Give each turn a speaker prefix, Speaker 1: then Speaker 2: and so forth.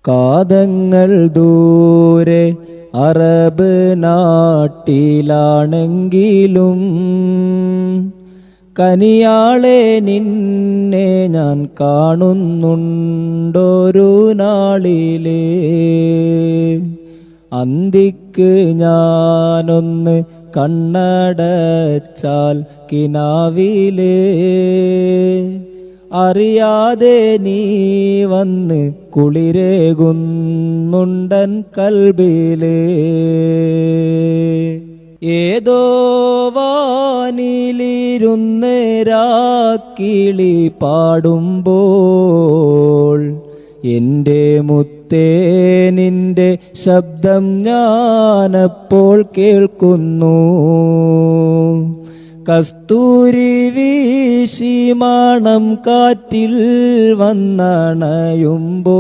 Speaker 1: കാതങ്ങൾ ദൂരെ അറബ് നാട്ടിലാണെങ്കിലും കനിയാളെ നിന്നെ ഞാൻ കാണുന്നുണ്ടൊരു നാളിലേ. അന്തിക്ക് ഞാനൊന്ന് കണ്ണടച്ചാൽ കിനാവിലേ അറിയാതെ നീ വന്ന് കുളിരേകുന്നുണ്ടൻ കൽബിലേ. ഏതോ വാനിലിരുന്ന് രാക്കിളി പാടുമ്പോൾ എൻ്റെ മുത്തേ നിന്റെ ശബ്ദം ഞാനപ്പോൾ കേൾക്കുന്നു. കസ്തൂരി വീശി മണം കാറ്റിൽ വന്നണയുമ്പോൾ